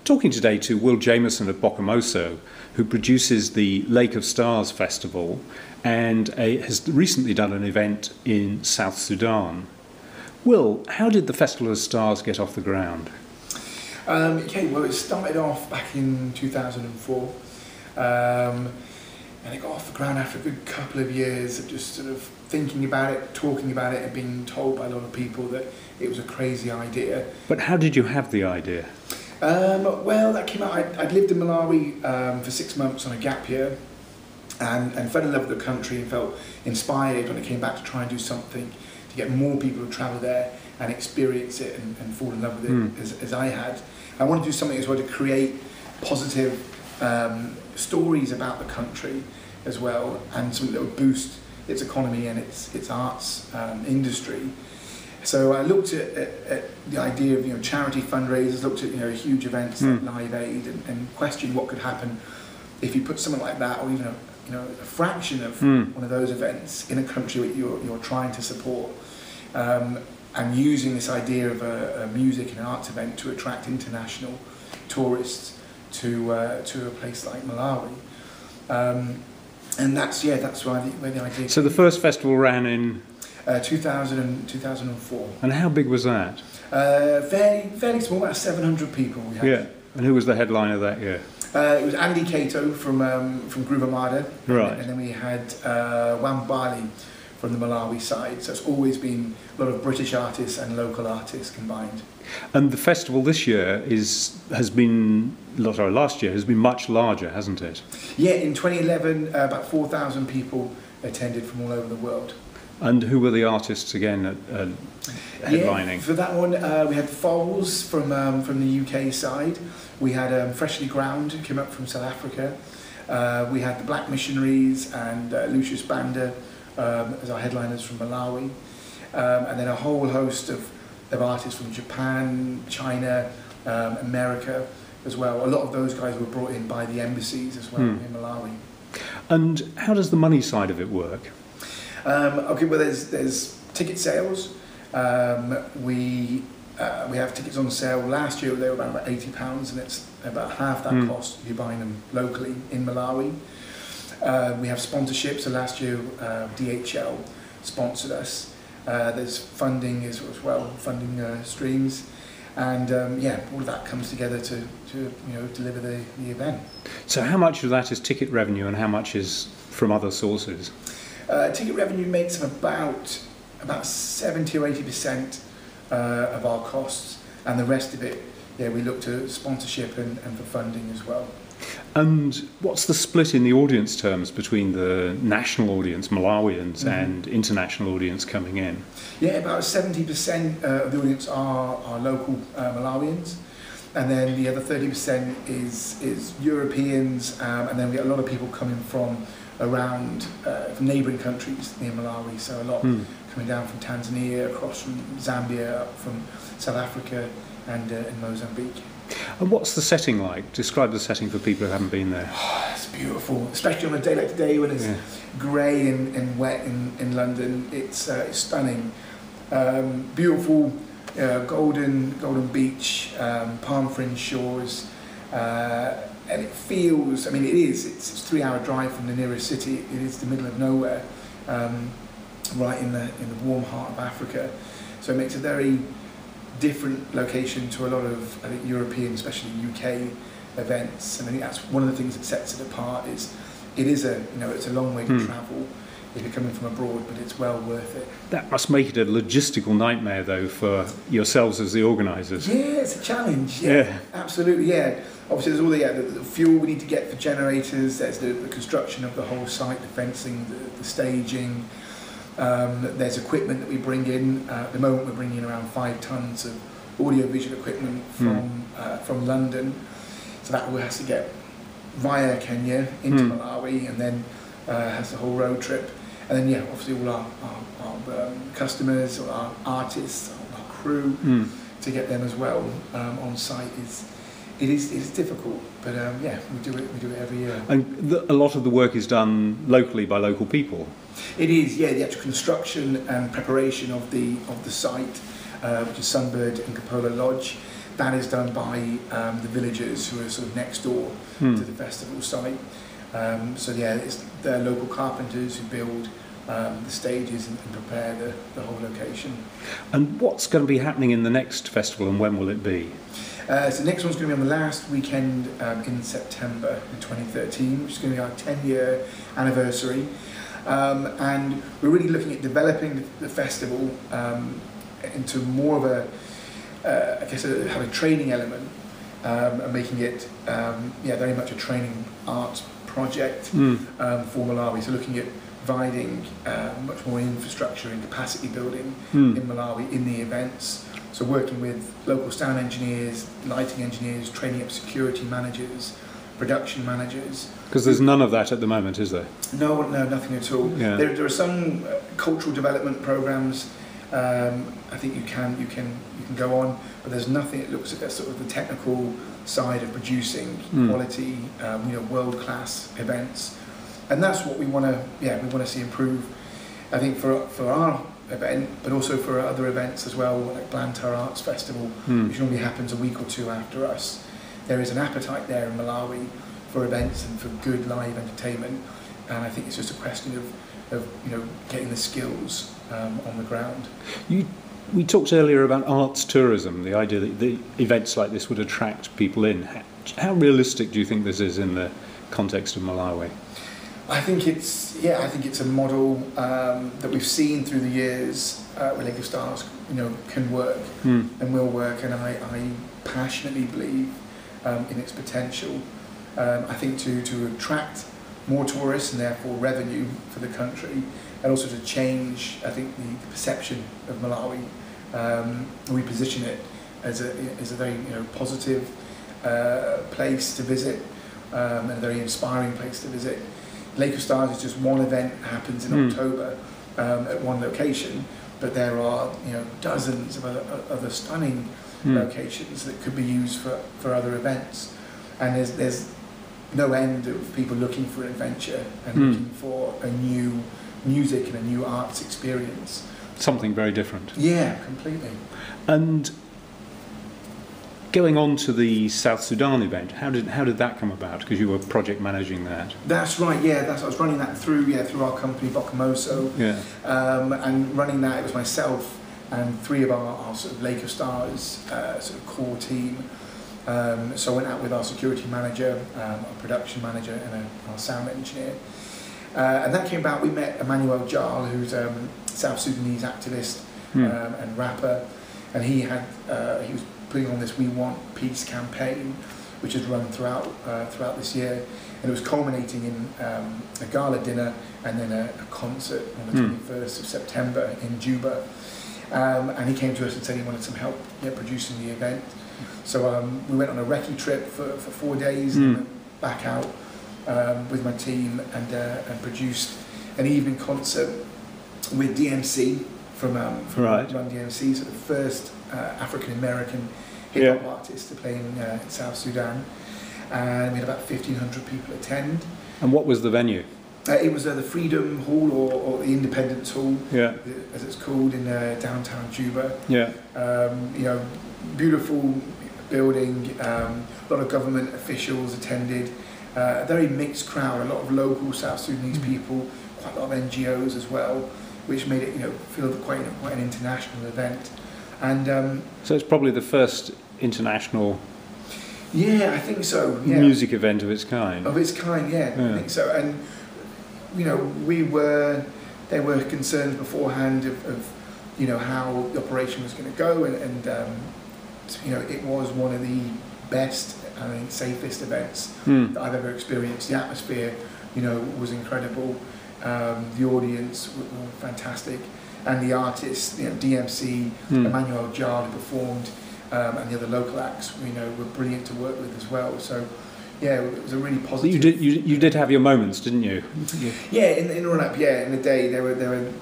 Talking today to Will Jameson of Bokamosa, who produces the Lake of Stars Festival and has recently done an event in South Sudan. Will, how did the Festival of Stars get off the ground? Okay, well, it started off back in 2004, and it got off the ground after a good couple of years of just sort of thinking about it, talking about it, and being told by a lot of people that it was a crazy idea. But how did you have the idea? Well, that came out, I'd lived in Malawi for 6 months on a gap year, and fell in love with the country and felt inspired when it came back to try and do something to get more people to travel there and experience it and fall in love with it as I had. I wanted to do something as well to create positive stories about the country as well, and something that would boost its economy and its arts industry. So I looked at the idea of charity fundraisers, looked at huge events like Live Aid, and questioned what could happen if you put something like that, or even a fraction of one of those events in a country that you're trying to support, and using this idea of a music and arts event to attract international tourists to a place like Malawi. And that's where the idea. So the first festival ran in 2004. And how big was that? Fairly small, about 700 people we had. Yeah. And who was the headliner that year? It was Andy Cato from Groove Armada. Right. And then we had Wambali from the Malawi side. So it's always been a lot of British artists and local artists combined. And the festival this year last year has been much larger, hasn't it? Yeah, in 2011, about 4,000 people attended from all over the world. And who were the artists again headlining? Yeah, for that one, we had Foals from the UK side. We had Freshly Ground, who came up from South Africa. We had the Black Missionaries and Lucius Banda as our headliners from Malawi. And then a whole host of artists from Japan, China, America as well. A lot of those guys were brought in by the embassies as well in Malawi. And how does the money side of it work? Okay, well, there's ticket sales. We have tickets on sale. Last year they were about £80, and it's about half that cost if you're buying them locally in Malawi. We have sponsorships. So last year DHL sponsored us. There's funding as well, funding streams, and all of that comes together to deliver the event. So how much of that is ticket revenue, and how much is from other sources? Ticket revenue makes up about 70 or 80% of our costs, and the rest of it, we look to sponsorship and for funding as well. And what's the split in the audience terms between the national audience, Malawians, and international audience coming in? Yeah, about 70% of the audience are local Malawians, and then the other 30% is Europeans, and then we get a lot of people coming from around from neighbouring countries near Malawi, so a lot coming down from Tanzania, across from Zambia, up from South Africa and in Mozambique. And what's the setting like? Describe the setting for people who haven't been there. Oh, it's beautiful, especially on a day like today when it's grey and wet in London. It's stunning. Beautiful golden beach, palm fringe shores. And it feels, it's a 3-hour drive from the nearest city. It is the middle of nowhere, right in the warm heart of Africa. So it makes a very different location to a lot of, I think, European, especially UK events. And I think that's one of the things that sets it apart. It's a long way to travel if you're coming from abroad, but it's well worth it. That must make it a logistical nightmare, though, for yourselves as the organisers. Yeah, it's a challenge. Yeah, absolutely. Yeah. Obviously, there's all the fuel we need to get for generators. There's the construction of the whole site, the fencing, the staging. There's equipment that we bring in. At the moment, we're bringing in around 5 tons of audio-visual equipment from London. So that has to get via Kenya into Malawi, and then has the whole road trip. And then, obviously all our customers, all our artists, all our crew, to get them as well on site is difficult, but we do it every year. And a lot of the work is done locally by local people. It is, the actual construction and preparation of the site, which is Sunbird and Cupola Lodge. that is done by the villagers who are sort of next door to the festival site. So yeah, it's the local carpenters who build the stages and prepare the whole location. And what's going to be happening in the next festival, and when will it be? So the next one's going to be on the last weekend in September in 2013, which is going to be our 10-year anniversary. And we're really looking at developing the festival into more of a, I guess, have a training element, and making it, very much a training arts project for Malawi. So looking at providing much more infrastructure and capacity building in Malawi in the events. So working with local sound engineers, lighting engineers, training up security managers, production managers. Because there's none of that at the moment, is there? No, nothing at all. Yeah. There are some cultural development programs. I think you can go on, but there's nothing that looks at that sort of the technical side of producing quality, world-class events, and that's what we want to see improve. I think for our event, but also for other events as well, like Blantyre Arts Festival, which normally happens a week or two after us. There is an appetite there in Malawi for events and for good live entertainment, and I think it's just a question of getting the skills on the ground. We talked earlier about arts tourism, the idea that the events like this would attract people in. How realistic do you think this is in the context of Malawi? I think it's a model that we've seen through the years where Lake of Stars can work and will work, and I passionately believe in its potential. I think to attract more tourists and therefore revenue for the country, and also to change, I think, the perception of Malawi. We position it as a very positive place to visit, and a very inspiring place to visit. Lake of Stars is just one event that happens in October at one location, but there are dozens of other stunning locations that could be used for other events, and there's no end of people looking for adventure and looking for a new music and a new arts experience. Something very different. Yeah, completely. And going on to the South Sudan event, how did that come about? Because you were project managing that. That's right. Yeah, I was running that through our company Bokamosa. Yeah. And running that, it was myself and three of our sort of Lake of Stars sort of core team. So I went out with our security manager, our production manager, and our sound engineer. And that came about. We met Emmanuel Jal, who's a South Sudanese activist and rapper, and he was putting on this "We Want Peace" campaign, which has run throughout this year, and it was culminating in a gala dinner and then a concert on the 21st of September in Juba. And he came to us and said he wanted some help producing the event. So we went on a recce trip for 4 days and went back out with my team and produced an evening concert with DMC from right. Run DMC, so the first African-American hip-hop artist to play in South Sudan. And we had about 1,500 people attend. And what was the venue? It was the Freedom Hall or the Independence Hall, as it's called, in downtown Juba. Yeah. Beautiful building, a lot of government officials attended, a very mixed crowd, a lot of local South Sudanese people, quite a lot of NGOs as well, which made it feel quite an international event. And so it's probably the first international I think so. Yeah. Music event of its kind. Of its kind, yeah. I think so. And there were concerns beforehand of how the operation was going to go, and it was one of the best, I think, safest events that I've ever experienced. The atmosphere, was incredible. The audience were fantastic, and the artists, DMC, Emmanuel Jal, who performed, and the other local acts, were brilliant to work with as well. So, yeah, it was a really positive. You did have your moments, didn't you? Yeah, in the run-up, in the day, there were.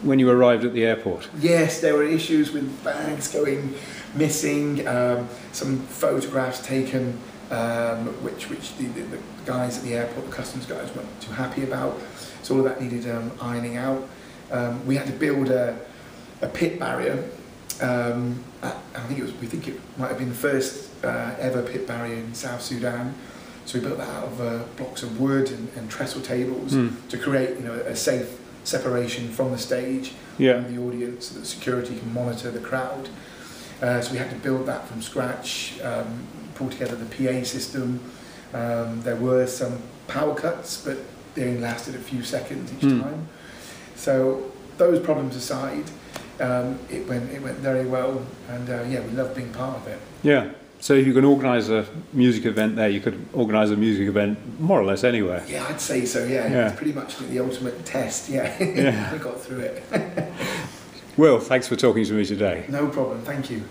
When you arrived at the airport. Yes, there were issues with bags going missing, some photographs taken, which the guys at the airport, the customs guys, weren't too happy about. So all of that needed ironing out. We had to build a pit barrier I think we think it might have been the first ever pit barrier in South Sudan. So we built that out of blocks of wood and trestle tables to create, a safe separation from the stage and the audience, so that security can monitor the crowd. So we had to build that from scratch, pull together the PA system. There were some power cuts, but they only lasted a few seconds each time. So those problems aside, it went very well, and we love being part of it. Yeah. So if you can organise a music event there, you could organise a music event more or less anywhere. Yeah, I'd say so. Yeah. It's pretty much the ultimate test. Yeah. We got through it. Will, thanks for talking to me today. No problem. Thank you.